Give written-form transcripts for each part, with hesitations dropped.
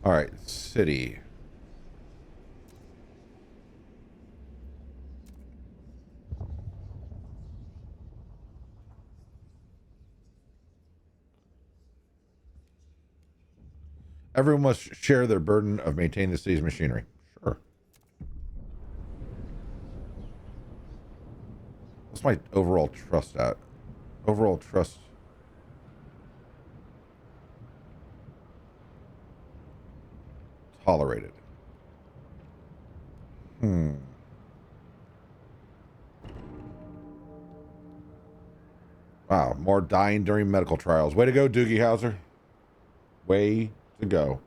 All right, city. Everyone must share their burden of maintaining the city's machinery. Sure. What's my overall trust at? Overall trust. Tolerated. Wow, more dying during medical trials. Way to go, Doogie Howser. Way to go.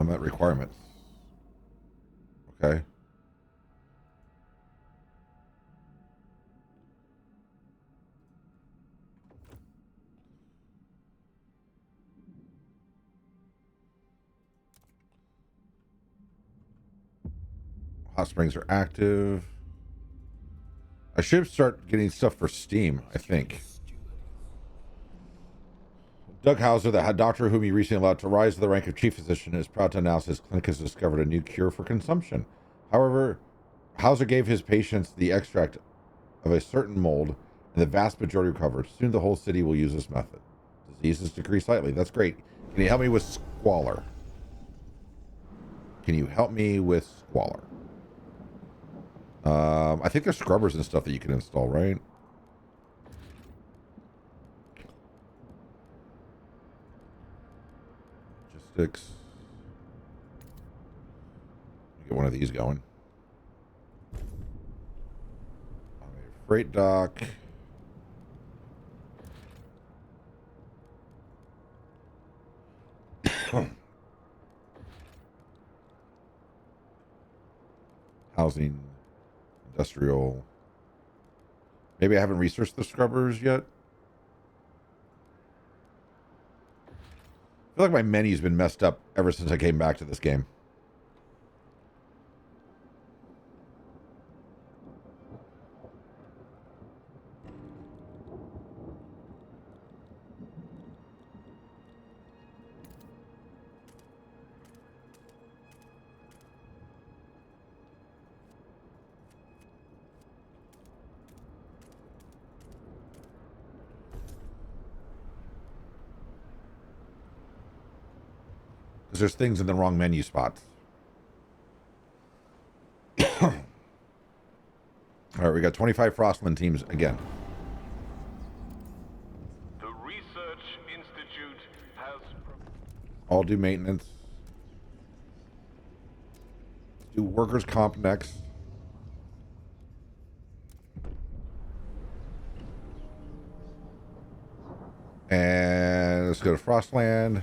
I'm at requirements. Okay. Hot springs are active. I should start getting stuff for Steam, I think. Doug Hauser, the doctor whom he recently allowed to rise to the rank of chief physician, is proud to announce his clinic has discovered a new cure for consumption. However, Hauser gave his patients the extract of a certain mold, and the vast majority recovered. Soon the whole city will use this method. Diseases decrease slightly. That's great. Can you help me with squalor? Can you help me with squalor? I think there's scrubbers and stuff that you can install, right? Logistics. Get one of these going. Freight dock. Housing. Industrial. Maybe I haven't researched the scrubbers yet. I feel like my menu's been messed up ever since I came back to this game. Because there's things in the wrong menu spots. All right, we got 25 Frostland teams again. The Research Institute has... All do maintenance. Let's do workers' comp next. And let's go to Frostland.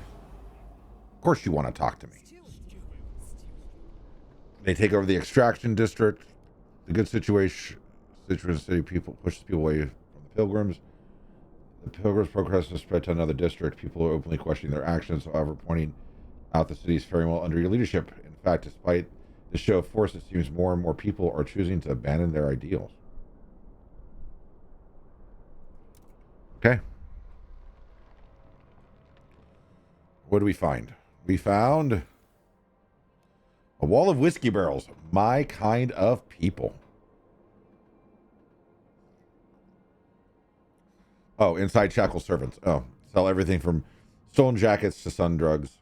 Of course you want to talk to me. They take over the extraction district. The good situation city people pushes people away from the pilgrims. The pilgrims' progress has spread to another district. People are openly questioning their actions, however, pointing out the city's faring well under your leadership. In fact, despite the show of force, it seems more and more people are choosing to abandon their ideals. Okay. What do we find? We found a wall of whiskey barrels. My kind of people. Oh, inside shackle servants. Oh, sell everything from stolen jackets to sun drugs.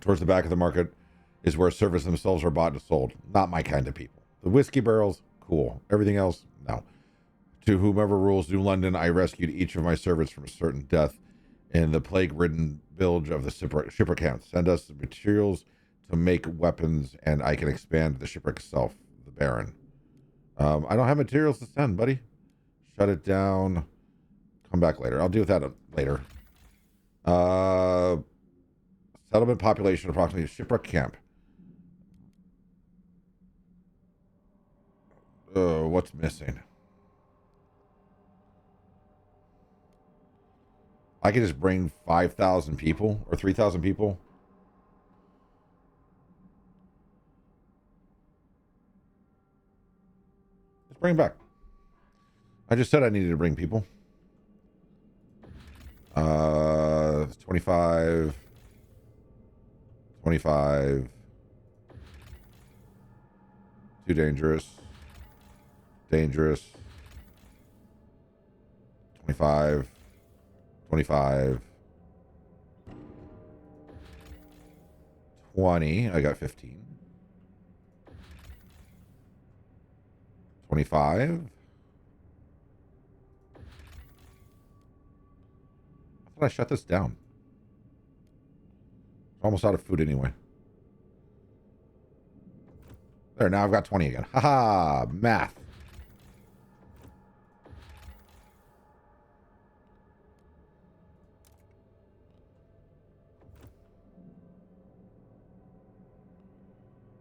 Towards the back of the market is where servants themselves are bought and sold. Not my kind of people. The whiskey barrels, cool. Everything else, no. To whomever rules New London, I rescued each of my servants from a certain death in the plague-ridden village of the shipwreck camp. Send us the materials to make weapons, and I can expand the shipwreck itself, the Baron. I don't have materials to send, buddy. Shut it down. Come back later. I'll deal with that later. Settlement population approximately shipwreck camp. What's missing? I could just bring 5,000 people or 3,000 people. Let's bring them back. I just said I needed to bring people. 25. 25. Too dangerous. Dangerous. 25. 25. 20. I got 15. 25. I thought I shut this down. I'm almost out of food anyway. There, now I've got 20 again. Haha, math.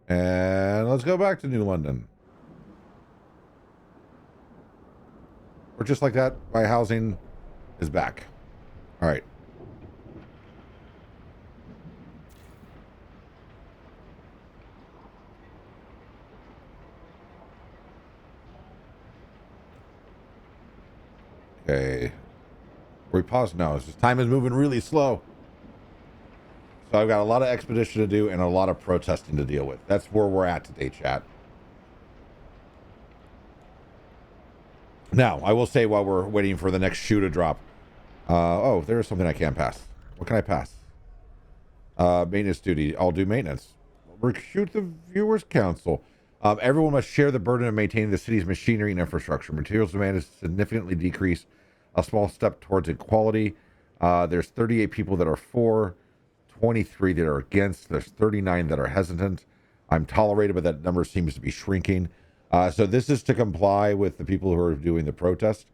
And let's go back to New London. Or just like that, my housing is back. All right. Okay. We pause now. It's just time is moving really slow. So I've got a lot of expedition to do and a lot of protesting to deal with. That's where we're at today, chat. Now, I will say while we're waiting for the next shoe to drop. Oh, there's something I can't pass. What can I pass? Maintenance duty. I'll do maintenance. Recruit the Viewers Council. Everyone must share the burden of maintaining the city's machinery and infrastructure. Materials demand is significantly decreased. A small step towards equality. There's 38 people that are for, 23 that are against. There's 39 that are hesitant. I'm tolerated, but that number seems to be shrinking. So this is to comply with the people who are doing the protest.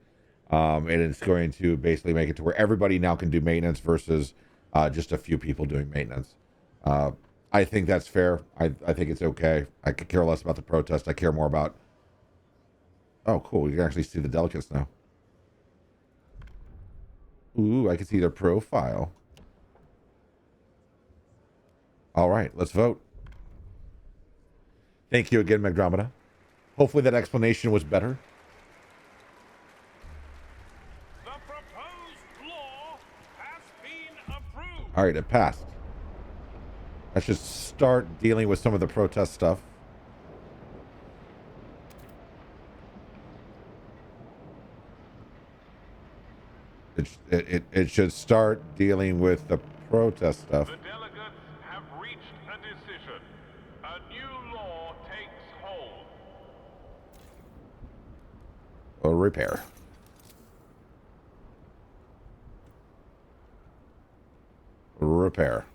And it's going to basically make it to where everybody now can do maintenance versus just a few people doing maintenance. I think that's fair. I think it's okay. I could care less about the protest. I care more about... Oh, cool. You can actually see the delegates now. Ooh, I can see their profile. All right, let's vote. Thank you again, Magdromeda. Hopefully that explanation was better. The proposed law has been approved. All right, it passed. I should start dealing with some of the protest stuff. It should start dealing with the protest stuff. The delegates have reached a decision. A new law takes hold. Or repair. Repair.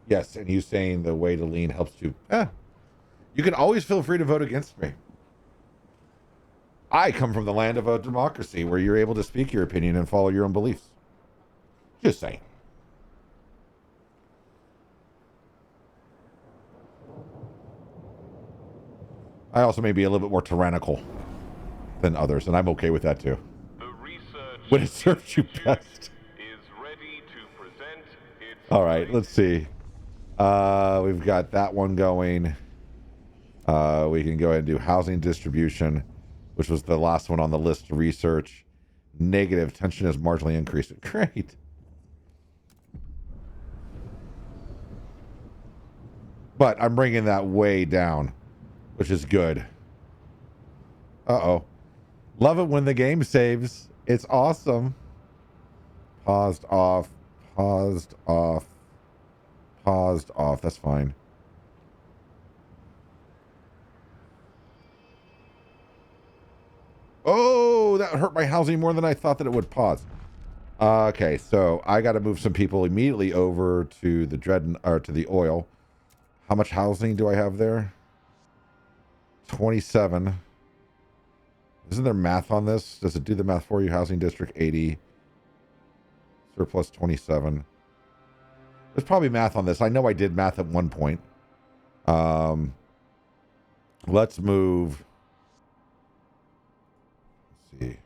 Yes, and you saying the way to lean helps you. You can always feel free to vote against me. I come from the land of a democracy where you're able to speak your opinion and follow your own beliefs. Just saying. I also may be a little bit more tyrannical than others, and I'm okay with that too. The research When it serves you best. is ready to present its... All right, let's see. We've got that one going. We can go ahead and do housing distribution, which was the last one on the list. Research. Negative. Tension has marginally increased. Great. But I'm bringing that way down, which is good. Uh-oh. Love it when the game saves. It's awesome. Paused off. Paused off. Paused off. That's fine. Oh, that hurt my housing more than I thought that it would. Pause. Okay, so I got to move some people immediately over to the to the oil. How much housing do I have there? 27. Isn't there math on this? Does it do the math for you? Housing district 80. Surplus 27. There's probably math on this. I know I did math at one point. Let's move. Let's see.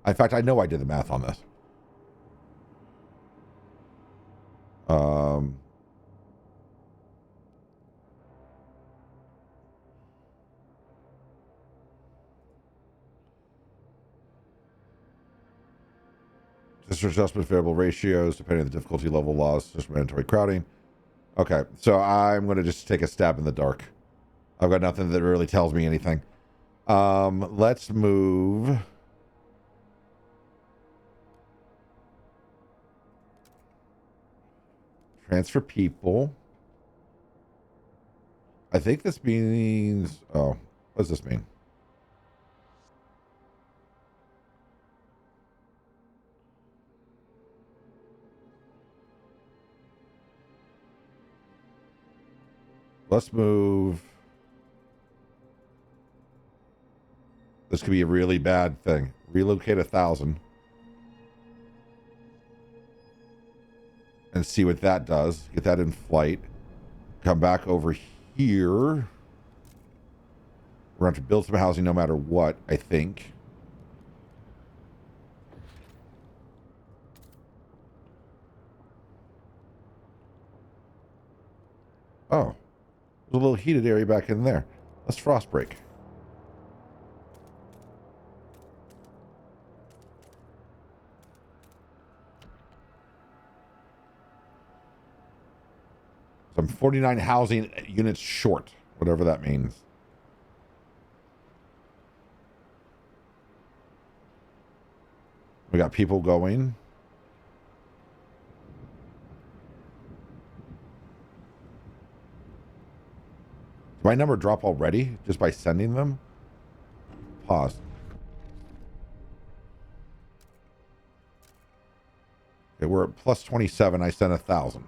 In fact, I know I did the math on this. Just adjustment variable ratios, depending on the difficulty level laws, just mandatory crowding. Okay, so I'm going to just take a stab in the dark. I've got nothing that really tells me anything. Let's move. Transfer people. I think this means... Oh, what does this mean? Let's move. This could be a really bad thing. Relocate 1,000. And see what that does. Get that in flight. Come back over here. We're going to have to build some housing no matter what, I think. Oh. There's a little heated area back in there. Let's frost break. So I'm 49 housing units short, whatever that means. We got people going. Did my number drop already just by sending them? Pause. Okay, we're at plus 27. I sent 1,000.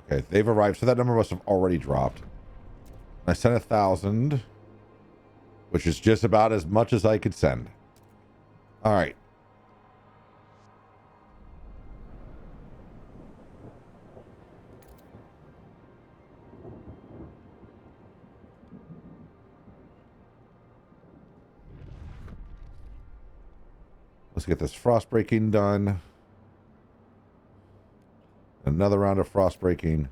Okay, they've arrived. So that number must have already dropped. I sent 1,000, which is just about as much as I could send. All right. Let's get this frost breaking done. Another round of frost breaking.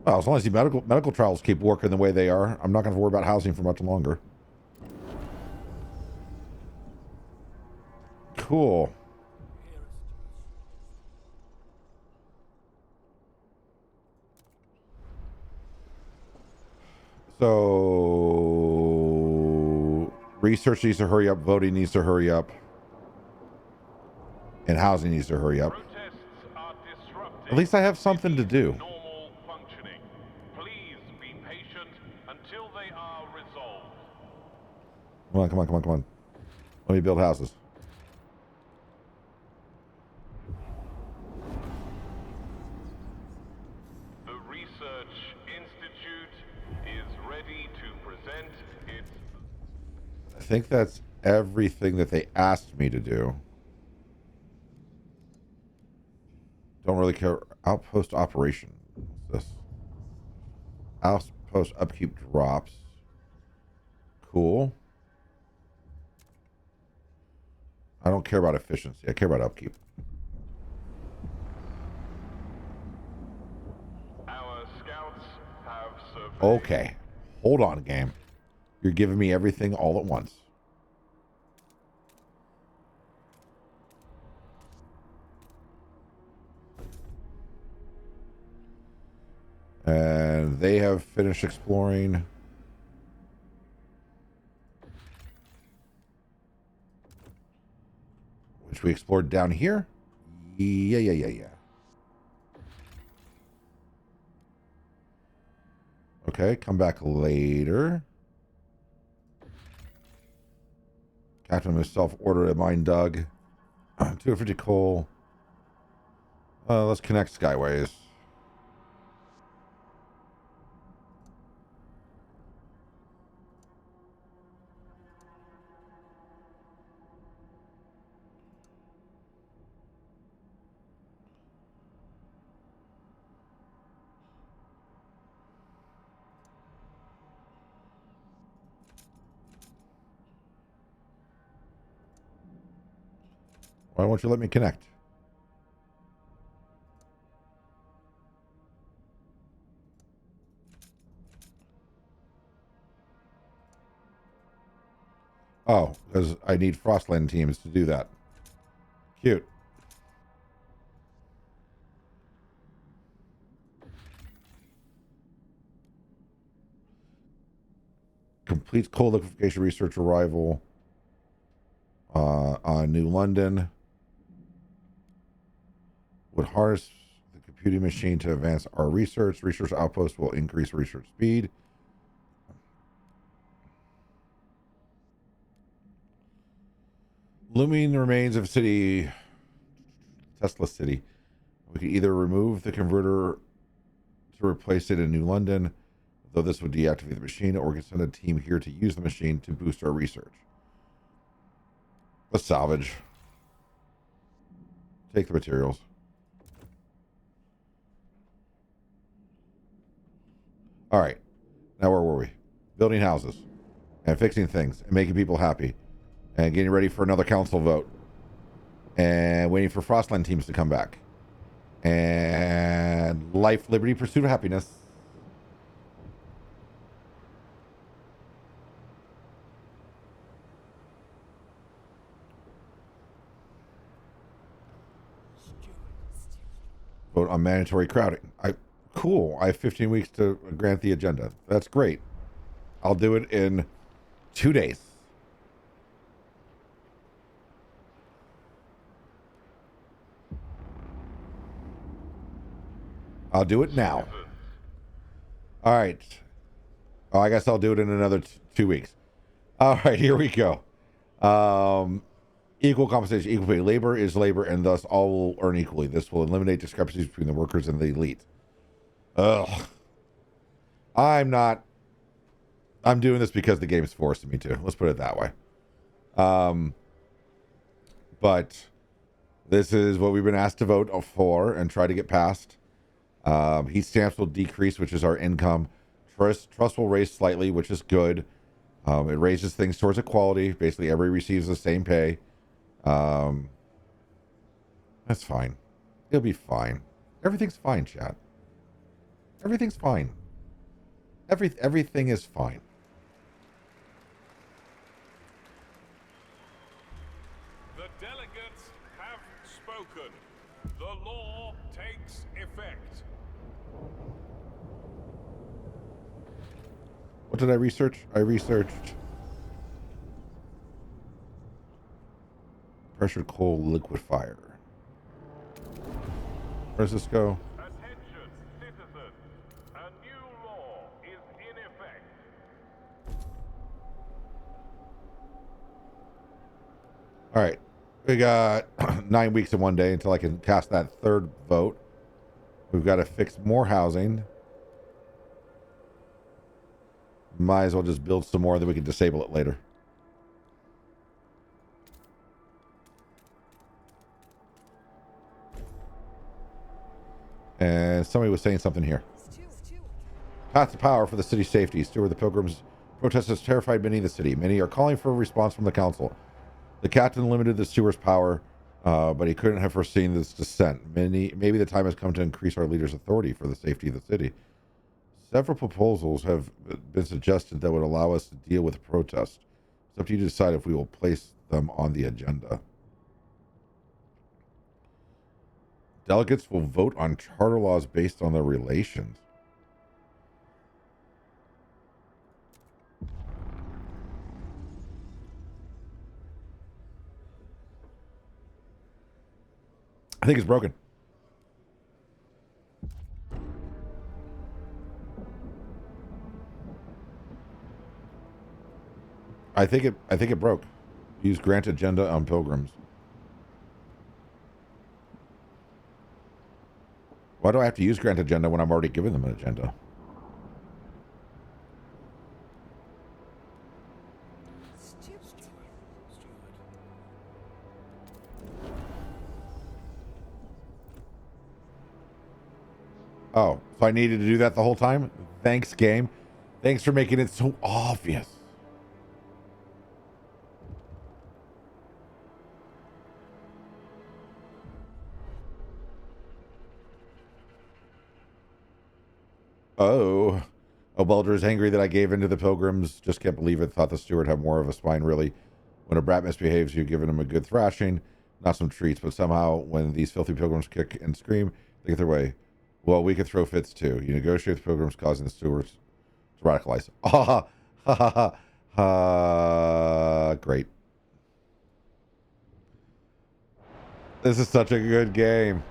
Well, as long as the medical trials keep working the way they are, I'm not going to worry about housing for much longer. Cool. So, research needs to hurry up, voting needs to hurry up, and housing needs to hurry up. At least I have something to do. Normal functioning. Please be patient until they are resolved. Come on, come on, come on, come on. Let me build houses. The Research Institute is ready to present its... I think that's everything that they asked me to do. Don't really care. Outpost operation. What's this? Outpost upkeep drops. Cool. I don't care about efficiency. I care about upkeep. Our scouts have surveyed... Okay. Hold on, game. You're giving me everything all at once. And they have finished exploring. Which we explored down here. Yeah. Okay, come back later. Captain himself ordered a mine dug. 250 coal. Let's connect Skyways. Why won't you let me connect? Oh, because I need Frostland teams to do that. Cute. Completes coal liquefaction research arrival on New London. Would harness the computing machine to advance our research. Research outpost will increase research speed. Looming remains of city, Tesla City. We could either remove the converter to replace it in New London, though this would deactivate the machine, or we can send a team here to use the machine to boost our research. Let's salvage. Take the materials. All right. Now where were we? Building houses and fixing things and making people happy and getting ready for another council vote and waiting for Frostland teams to come back. And life, liberty, pursuit of happiness. Vote on mandatory crowding. Cool. I have 15 weeks to grant the agenda. That's great. I'll do it in 2 days. I'll do it now. All right. Oh, I guess I'll do it in another 2 weeks. All right, here we go. Equal compensation, equal pay. Labor is labor, and thus all will earn equally. This will eliminate discrepancies between the workers and the elite. Ugh. I'm doing this because the game's forcing me to. Let's put it that way. But this is what we've been asked to vote for and try to get passed. Heat stamps will decrease, which is our income. Trust will raise slightly, which is good. It raises things towards equality. Basically, everybody receives the same pay. That's fine. It'll be fine. Everything's fine, chat. Everything's fine. Everything is fine. The delegates have spoken. The law takes effect. What did I research? I researched pressured coal liquefier. Where does this go? Attention, citizens. A new law is in effect. All right. We got 9 weeks in 1 day until I can cast that third vote. We've got to fix more housing. Might as well just build some more, then we can disable it later. And somebody was saying something here. Path to power for the city's safety. Steward the pilgrims. Protesters terrified many in the city. Many are calling for a response from the council. The captain limited the steward's power, but he couldn't have foreseen this descent. Maybe the time has come to increase our leader's authority for the safety of the city. Several proposals have been suggested that would allow us to deal with the protest. It's up to you to decide if we will place them on the agenda. Delegates will vote on charter laws based on their relations. I think it's broken. I think it broke. Use grant agenda on pilgrims. Why do I have to use grant agenda when I'm already giving them an agenda? Oh, so I needed to do that the whole time? Thanks, game. Thanks for making it so obvious. Oh. A welder is angry that I gave in to the pilgrims. Just can't believe it. Thought the steward had more of a spine, really. When a brat misbehaves, you've given him a good thrashing. Not some treats, but somehow when these filthy pilgrims kick and scream, they get their way. Well, we could throw fits too. You negotiate with pilgrims, causing the stewards to radicalize. Ha ha ha ha ha. Great. This is such a good game.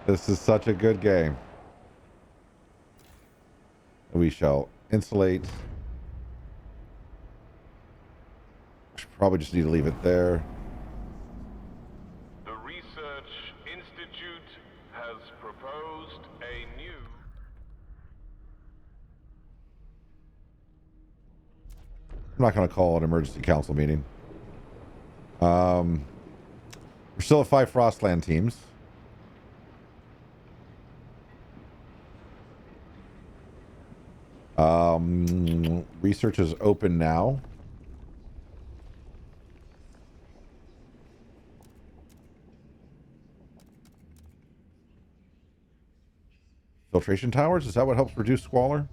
This is such a good game. We shall insulate. Should probably just need to leave it there. The Research Institute has proposed a new... I'm not going to call an emergency council meeting. We're still at 5 Frostland teams. Research is open now. Filtration towers? Is that what helps reduce squalor?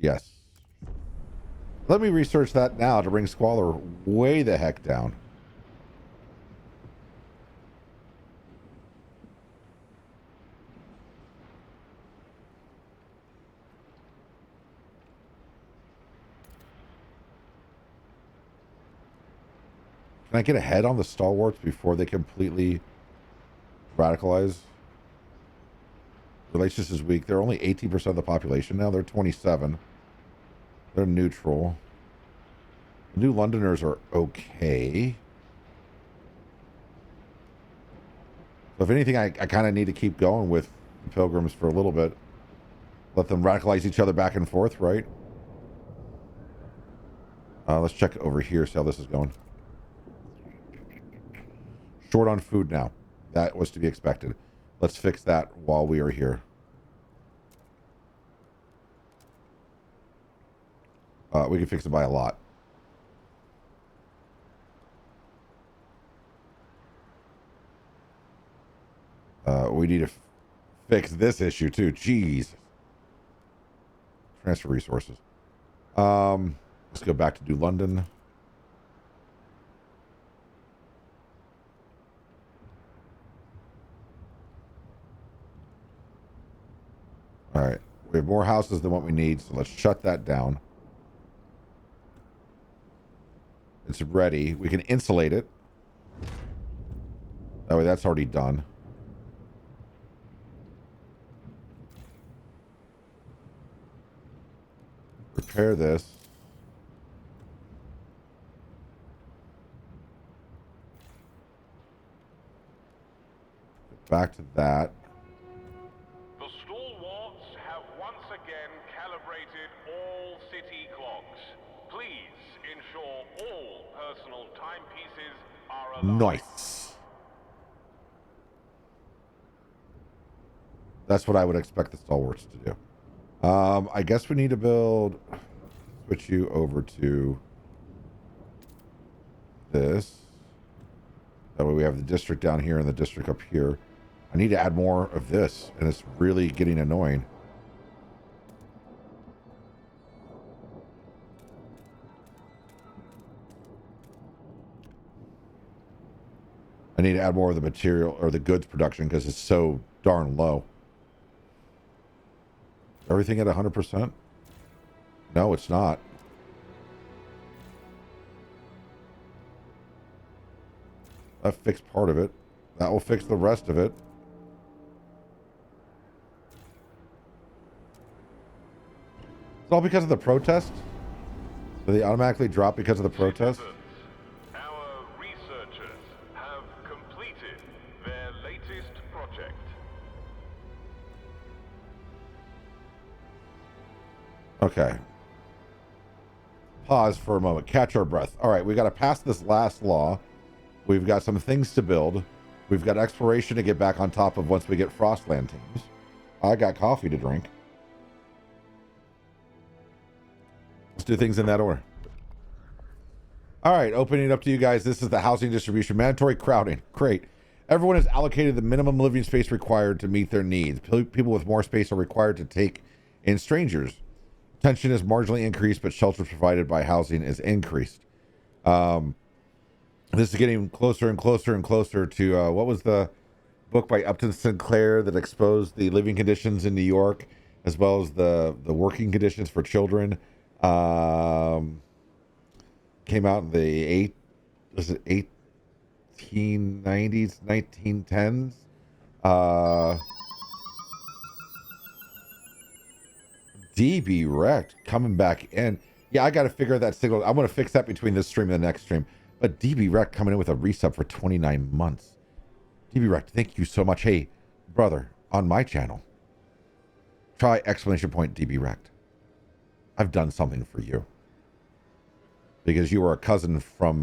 Yes. Let me research that now to bring squalor way the heck down. Can I get ahead on the stalwarts before they completely radicalize? Relations is weak. They're only 18% of the population now. They're 27. They're neutral. The New Londoners are okay. So if anything, I kind of need to keep going with the Pilgrims for a little bit. Let them radicalize each other back and forth, right? Let's check over here, see how this is going. Short on food now. That was to be expected. Let's fix that while we are here. We can fix it by a lot. We need to fix this issue too. Jeez. Transfer resources. Let's go back to do London. All right. We have more houses than what we need, so let's shut that down. It's ready. We can insulate it. That way that's already done. Repair this. Back to that. The stalwarts have once again calibrated all city clocks. Please ensure all personal timepieces are aligned. Nice. That's what I would expect the stalwarts to do. I guess we need to build... Switch you over to this. That way we have the district down here and the district up here. I need to add more of this, and it's really getting annoying. I need to add more of the material or the goods production because it's so darn low. Everything at 100%? No, it's not. That fixed part of it. That will fix the rest of it. It's all because of the protest? Do they automatically drop because of the protest? Citizens, our researchers have completed their latest project. Okay. Pause for a moment. Catch our breath. All right, we got to pass this last law. We've got some things to build. We've got exploration to get back on top of once we get Frostland teams. I got coffee to drink. Let's do things in that order. All right, opening it up to you guys. This is the housing distribution. Mandatory crowding. Great. Everyone is allocated the minimum living space required to meet their needs. People with more space are required to take in strangers. Tension is marginally increased, but shelter provided by housing is increased. This is getting closer and closer and closer to what was the book by Upton Sinclair that exposed the living conditions in New York, as well as the working conditions for children. Came out in the 1890s, 1910s. DB Wrecked coming back in. Yeah, I got to figure that signal. I'm going to fix that between this stream and the next stream. But DB Wrecked coming in with a resub for 29 months. DB Wrecked, thank you so much. Hey, brother, on my channel, try exclamation point DB Wrecked. I've done something for you. Because you were a cousin from